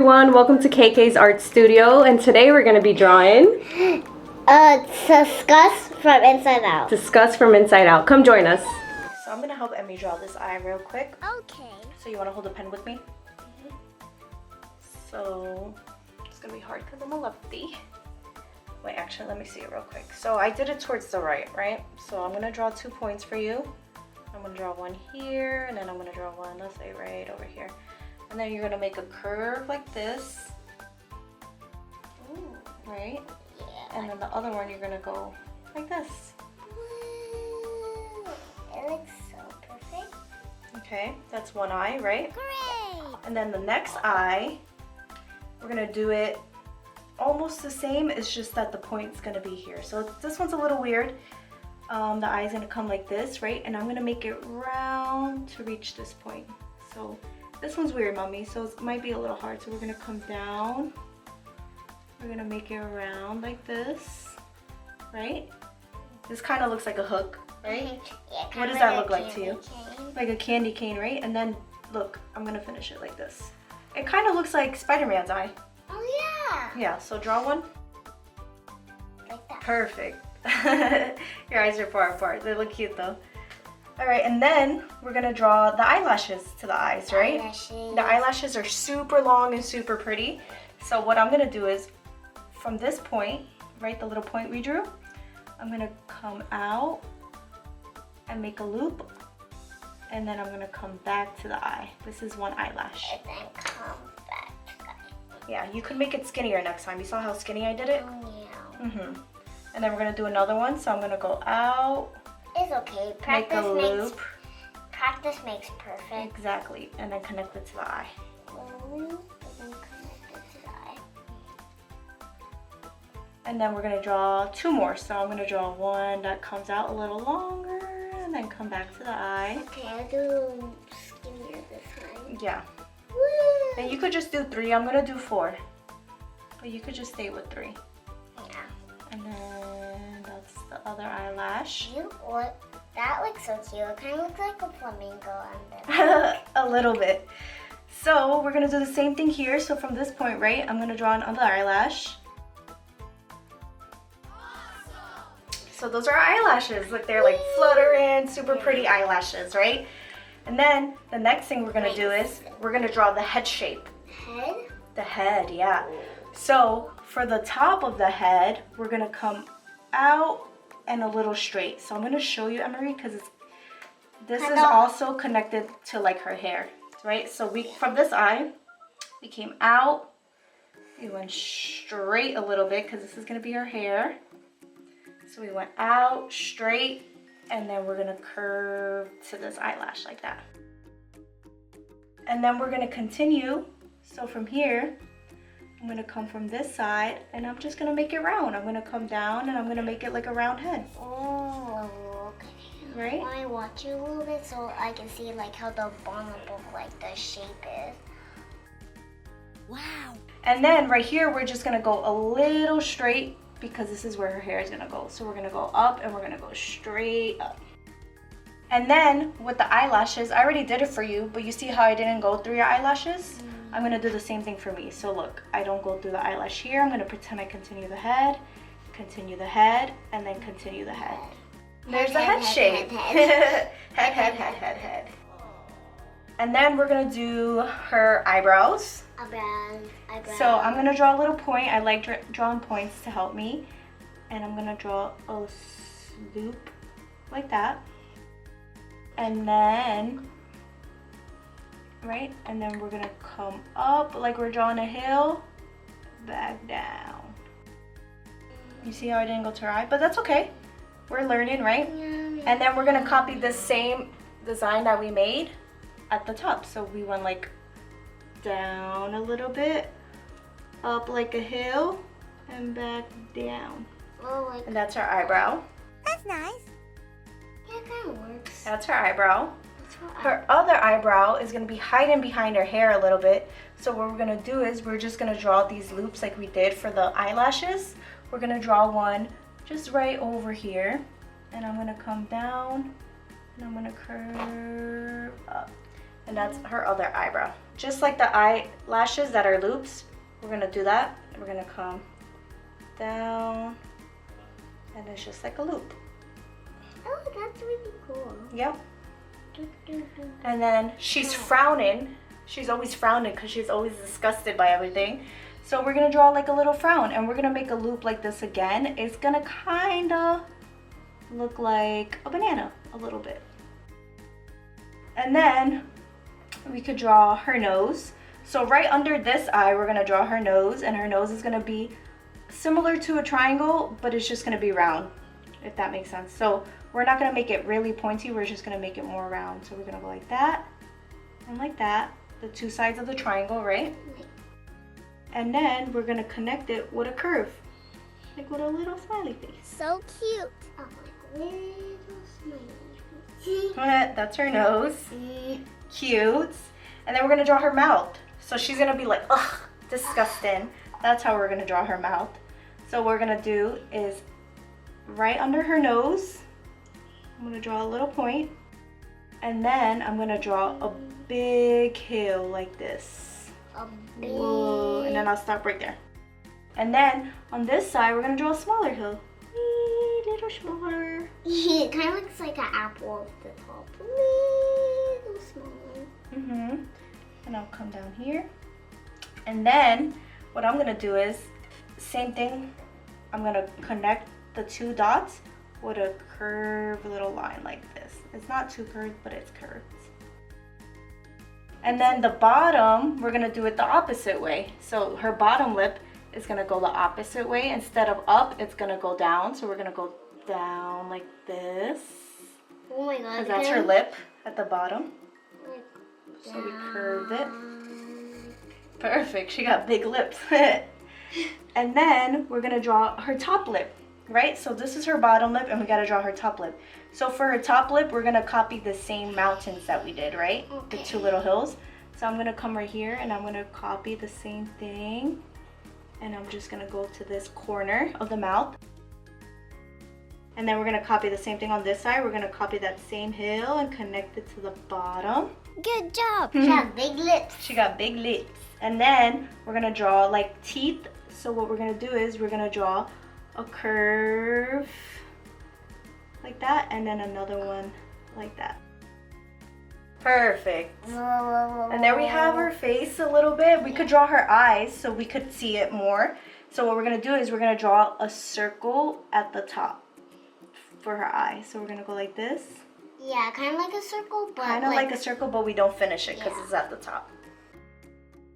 Everyone, welcome to KK's Art Studio, and today we're going to be drawing Disgust from Inside Out. Disgust from Inside Out. Come join us. So I'm going to help Emmy draw this eye real quick. Okay. So you want to hold the pen with me? So it's going to be hard because I'm a lefty. Wait, actually, let me see it real quick. So I did it towards the right? So I'm going to draw 2 points for you. I'm going to draw one here, and then I'm going to draw one, let's say, right over here. And then you're going to make a curve like this. Ooh. Right? Yeah. And then the other one, you're going to go like this. Ooh. It looks so perfect. Okay, that's one eye, right? Great. And then the next eye, we're going to do it almost the same. It's just that the point's going to be here. So this one's a little weird. The eye's going to come like this, right? And I'm going to make it round to reach this point. So this one's weird, Mommy, so it might be a little hard. So we're gonna come down. We're gonna make it around like this, right? This kind of looks like a hook, right? Yeah, what does that look like to you? Cane. Like a candy cane, right? And then, look, I'm gonna finish it like this. It kind of looks like Spider-Man's eye. Oh, yeah. Yeah, so draw one. Like that. Perfect. Your eyes are far apart. They look cute, though. All right, and then we're gonna draw the eyelashes to the eyes, right? Eyelashes. The eyelashes are super long and super pretty. So what I'm gonna do is, from this point, right, the little point we drew, I'm gonna come out and make a loop, and then I'm gonna come back to the eye. This is one eyelash. And then come back to that. Yeah, you could make it skinnier next time. You saw how skinny I did it? Oh, yeah. And then we're gonna do another one, so I'm gonna go out. It's okay. Make a loop. Practice makes perfect. Exactly, and then connect it to the eye. And then connect it to the eye. And then we're gonna draw 2 more. So I'm gonna draw one that comes out a little longer, and then come back to the eye. Okay, I'll do skinnier this time. Yeah. Woo! And you could just do 3. I'm gonna do 4, but you could just stay with 3. Yeah. And then that's the other eyelash. What? That looks so cute. It kind of looks like a flamingo on there. A little bit. So we're gonna do the same thing here. So from this point, right, I'm gonna draw another eyelash. So those are our eyelashes. Look, they're like fluttering, super pretty eyelashes, right? And then the next thing we're gonna do is we're gonna draw the head shape. Head? The head, yeah. So for the top of the head, we're gonna come out and a little straight. So I'm gonna show you, Emery, because this is also connected to like her hair, right? So we, from this eye, we came out, we went straight a little bit because this is gonna be her hair. So we went out, straight, and then we're gonna curve to this eyelash like that. And then we're gonna continue. So from here, I'm gonna come from this side, and I'm just gonna make it round. I'm gonna come down, and I'm gonna make it like a round head. Oh, okay. Right? I want to watch you a little bit so I can see like how the bottom of like the shape is. Wow. And then right here, we're just gonna go a little straight because this is where her hair is gonna go. So we're gonna go up, and we're gonna go straight up. And then with the eyelashes, I already did it for you, but you see how I didn't go through your eyelashes? I'm gonna do the same thing for me. So look, I don't go through the eyelash here. I'm gonna pretend I continue the head, and then continue the head. There's the head shape. Head. And then we're gonna do her eyebrows. Eyebrows. So I'm gonna draw a little point. I like drawing points to help me. And I'm gonna draw a loop like that. And then, right? And then we're gonna come up like we're drawing a hill, back down. You see how I didn't go to her eye? But that's okay. We're learning, right? And then we're gonna copy the same design that we made at the top. So we went like down a little bit, up like a hill, and back down. Oh, like, and that's our eyebrow. that's nice. Yeah, it kind of works. That's her eyebrow. Her other eyebrow is going to be hiding behind her hair a little bit. So what we're going to do is we're just going to draw these loops like we did for the eyelashes. We're going to draw one just right over here. And I'm going to come down and I'm going to curve up. And that's her other eyebrow. just like the eyelashes that are loops, we're gonna do that. We're gonna come down, and it's just like a loop. Oh, that's really cool. Yep. And then she's frowning. She's always frowning because she's always disgusted by everything. So we're gonna draw like a little frown, and we're gonna make a loop like this again. It's gonna kinda look like a banana a little bit. And then we could draw her nose. So right under this eye, we're gonna draw her nose, and her nose is gonna be similar to a triangle, but it's just gonna be round, if that makes sense. So we're not gonna make it really pointy, we're just gonna make it more round. So we're gonna go like that and like that, the two sides of the triangle, right? And then we're gonna connect it with a curve, like with a little smiley face. So cute. Oh, like little smiley face. That's her nose. Cute. And then we're gonna draw her mouth. So she's gonna be like, ugh, disgusting. That's how we're gonna draw her mouth. So what we're gonna do is right under her nose, I'm gonna draw a little point, and then I'm gonna draw a big hill like this. Whoa, and then I'll stop right there. And then on this side, we're gonna draw a smaller hill. Wee, little smaller. It kind of looks like an apple at the top. Little smaller. And I'll come down here. And then what I'm gonna do is, same thing, I'm gonna connect the two dots with a curved little line like this. It's not too curved, but it's curved. And then the bottom, we're gonna do it the opposite way. So her bottom lip is gonna go the opposite way. Instead of up, it's gonna go down. So we're gonna go down like this. Oh my god. Because that's her lip at the bottom. So we curved it. Perfect, she got big lips. And then we're gonna draw her top lip, right? So this is her bottom lip, and we gotta draw her top lip. So for her top lip, we're gonna copy the same mountains that we did, right? Okay. The two little hills. So I'm gonna come right here, and I'm gonna copy the same thing. And I'm just gonna go to this corner of the mouth. And then we're gonna copy the same thing on this side. We're gonna copy that same hill and connect it to the bottom. Good job. She has big lips. She got big lips. And then we're gonna draw like teeth. So what we're gonna do is we're gonna draw a curve like that, and then another one like that. Perfect. And there we have her face a little bit. We could draw her eyes so we could see it more. So what we're gonna do is we're gonna draw a circle at the top for her eye. So we're gonna go like this. Yeah, kind of like a circle, but Kind of like a circle, but we don't finish it because Yeah. it's at the top.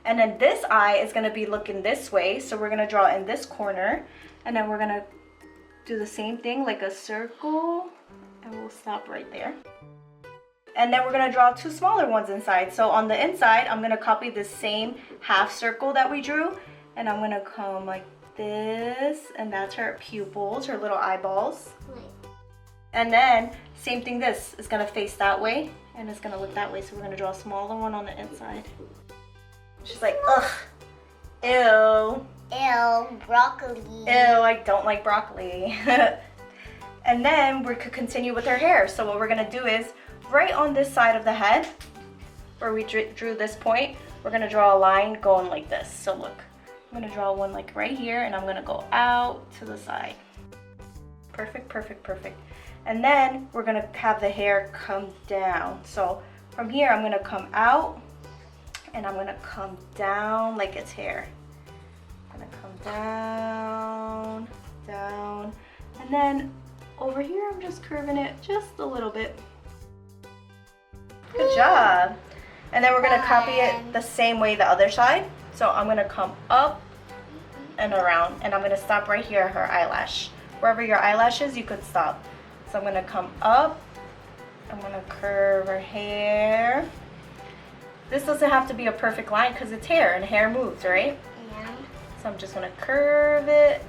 And then this eye is gonna be looking this way. So we're gonna draw in this corner, and then we're gonna do the same thing like a circle, and we'll stop right there. And then we're gonna draw two smaller ones inside. So on the inside, I'm gonna copy the same half circle that we drew, and I'm gonna come like this, and that's her pupils, her little eyeballs. And then same thing, this is gonna face that way, and it's gonna look that way. So we're gonna draw a smaller one on the inside. She's like, ugh, ew. Ew, broccoli. Ew, I don't like broccoli. And then we could continue with her hair. So what we're gonna do is, right on this side of the head, where we drew this point, we're gonna draw a line going like this. So look, I'm gonna draw one like right here, and I'm gonna go out to the side. Perfect, perfect, perfect. And then we're gonna have the hair come down. So from here, I'm gonna come out, and I'm gonna come down like it's hair. I'm gonna come down, down, and then over here, I'm just curving it just a little bit. Good job. And then we're gonna copy it the same way the other side. So I'm gonna come up and around, and I'm gonna stop right here at her eyelash. Wherever your eyelash is, you could stop. So I'm gonna come up, I'm gonna curve her hair. This doesn't have to be a perfect line because it's hair, and hair moves, right? Yeah. So I'm just gonna curve it,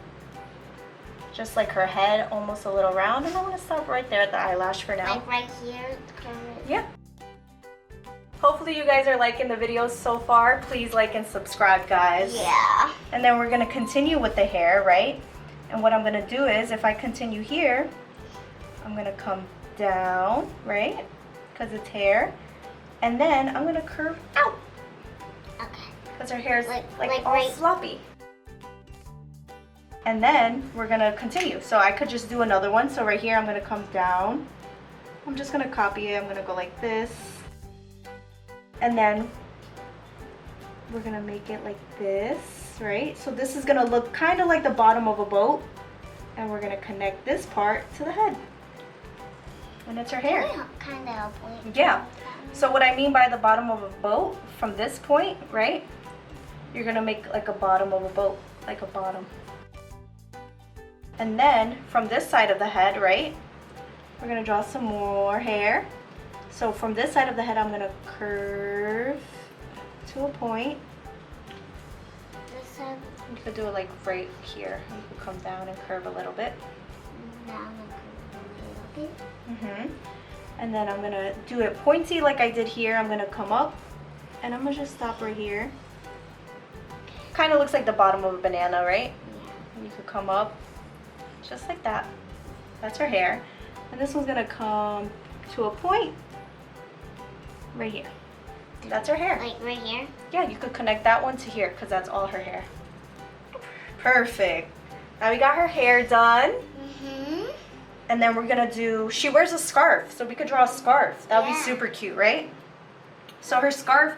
just like her head, almost a little round, and I'm gonna stop right there at the eyelash for now. Like right here, curve it. Yep. Hopefully you guys are liking the videos so far. Please like and subscribe, guys. Yeah. And then we're gonna continue with the hair, right? And what I'm gonna do is, if I continue here, I'm gonna come down, right? Because it's hair. And then I'm gonna curve out. because her hair is like all right. floppy. And then we're gonna continue. So I could just do another one. So right here, I'm gonna come down. I'm just gonna copy it. I'm gonna go like this. And then we're gonna make it like this, right? So this is gonna look kind of like the bottom of a boat. And we're gonna connect this part to the head. And it's her hair. Kind of helpful. Yeah. So what I mean by the bottom of a boat, from this point, right? You're gonna make like a bottom of a boat, like a bottom. And then from this side of the head, right? We're gonna draw some more hair. So from this side of the head, I'm gonna curve to a point. This side. You could do it like right here. You could come down and curve a little bit. Down and curve a little bit. And then I'm gonna do it pointy like I did here. I'm gonna come up and I'm gonna just stop right here. Kind of looks like the bottom of a banana, right? Yeah. You could come up just like that. That's her hair. And this one's gonna come to a point right here. That's her hair. Like right here? Yeah, you could connect that one to here because that's all her hair. Perfect. Now we got her hair done. And then we're gonna do, she wears a scarf, so we could draw a scarf. That would be super cute, right? So her scarf,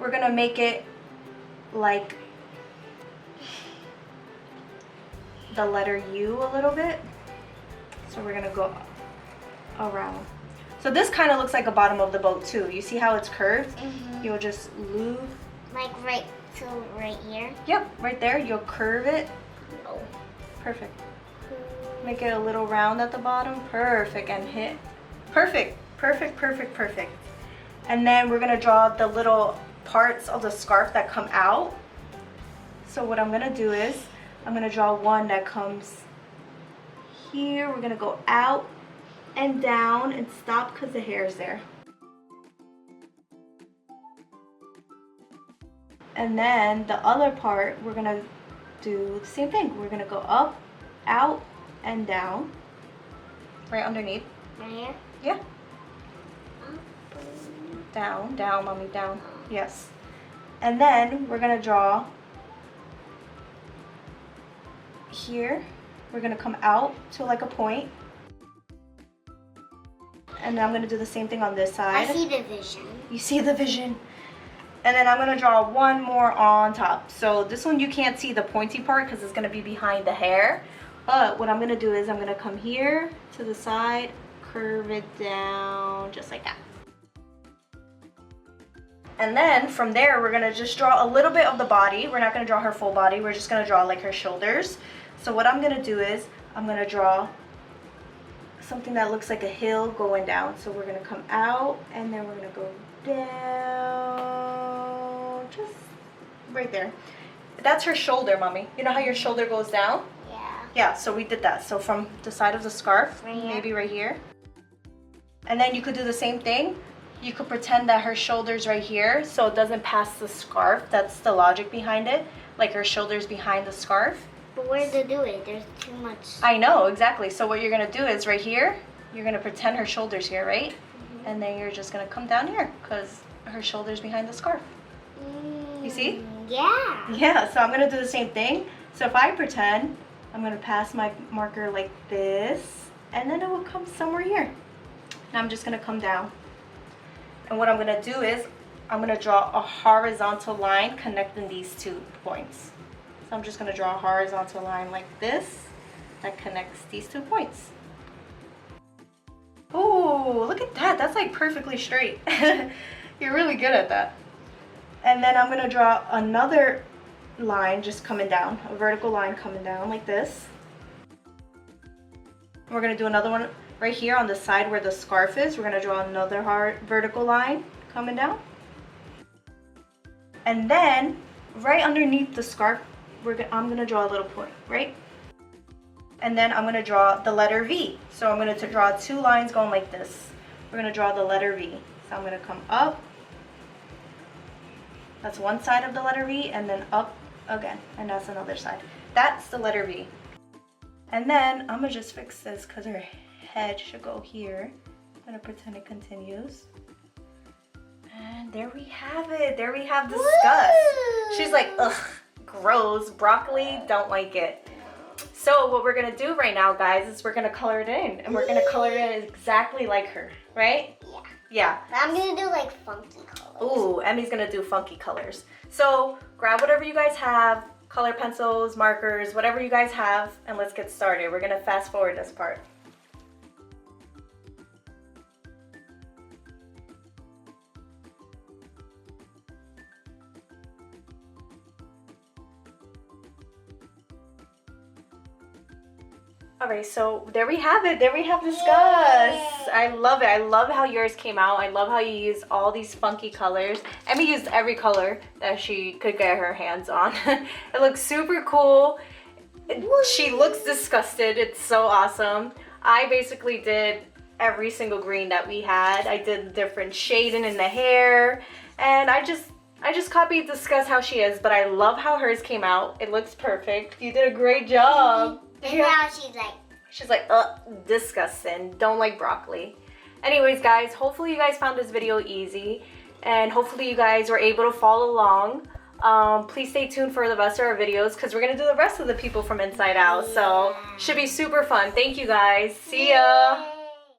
we're gonna make it like the letter U a little bit. So we're gonna go around. So this kind of looks like a bottom of the boat too. You see how it's curved? You'll just loop. Like right to right here? Yep, right there. You'll curve it. Oh. Perfect. Make it a little round at the bottom. Perfect. And hit. Perfect. Perfect, perfect, perfect. And then we're gonna draw the little parts of the scarf that come out. So what I'm gonna do is, I'm gonna draw one that comes here. We're gonna go out and down and stop because the hair is there. And then the other part, we're gonna do the same thing. We're gonna go up, out, and down. Right underneath. Right here? Yeah. Down, down, mommy, down. Yes. And then we're gonna draw here. We're gonna come out to like a point. And then I'm gonna do the same thing on this side. I see the vision. You see the vision? And then I'm gonna draw one more on top. So this one you can't see the pointy part because it's gonna be behind the hair. But what I'm gonna do is I'm gonna come here to the side, curve it down just like that. And then from there, we're gonna just draw a little bit of the body. We're not gonna draw her full body. We're just gonna draw like her shoulders. So what I'm gonna do is I'm gonna draw something that looks like a hill going down. So we're gonna come out and then we're gonna go down, just right there. That's her shoulder, mommy. You know how your shoulder goes down? Yeah. Yeah, so we did that. So from the side of the scarf, Right here. maybe right here. And then you could do the same thing. You could pretend that her shoulder's right here so it doesn't pass the scarf. That's the logic behind it. Like her shoulder's behind the scarf. But where to do it? There's too much. I know, exactly. So what you're gonna do is right here, you're gonna pretend her shoulder's here, right? And then you're just gonna come down here because her shoulder's behind the scarf. You see? Yeah. Yeah, so I'm gonna do the same thing. So if I pretend, I'm gonna pass my marker like this, and then it will come somewhere here. And I'm just gonna come down. And what I'm gonna do is, I'm gonna draw a horizontal line connecting these 2 points. So I'm just gonna draw a horizontal line like this that connects these 2 points. Ooh, look at that. That's like perfectly straight. You're really good at that. And then I'm gonna draw another line just coming down, a vertical line coming down like this. We're gonna do another one right here on the side where the scarf is. We're gonna draw another vertical line coming down. And then right underneath the scarf, I'm gonna draw a little point, right? And then I'm gonna draw the letter V. So I'm gonna draw 2 lines going like this. We're gonna draw the letter V. So I'm gonna come up. That's one side of the letter V, and then up again, and that's another side. That's the letter V. And then I'm gonna just fix this because her head should go here. I'm gonna pretend it continues. And there we have it. There we have Disgust. She's like, ugh, gross. Broccoli, don't like it. So what we're going to do right now, guys, is we're going to color it in. And we're going to color it in exactly like her, right? Yeah. Yeah. But I'm going to do like funky colors. Ooh, Emmy's going to do funky colors. So grab whatever you guys have, color pencils, markers, whatever you guys have, and let's get started. We're going to fast forward this part. Alright, so there we have it. There we have Disgust. I love it. I love how yours came out. I love how you used all these funky colors. Emmy used every color that she could get her hands on. It looks super cool. She looks disgusted. It's so awesome. I basically did every single green that we had. I did different shading in the hair. And I just copied Disgust how she is, but I love how hers came out. It looks perfect. You did a great job. And now she's like, disgusting. Don't like broccoli. Anyways, guys, hopefully you guys found this video easy. And hopefully you guys were able to follow along. Please stay tuned for the rest of our videos because we're going to do the rest of the people from Inside Out. So, should be super fun. Thank you, guys. See ya.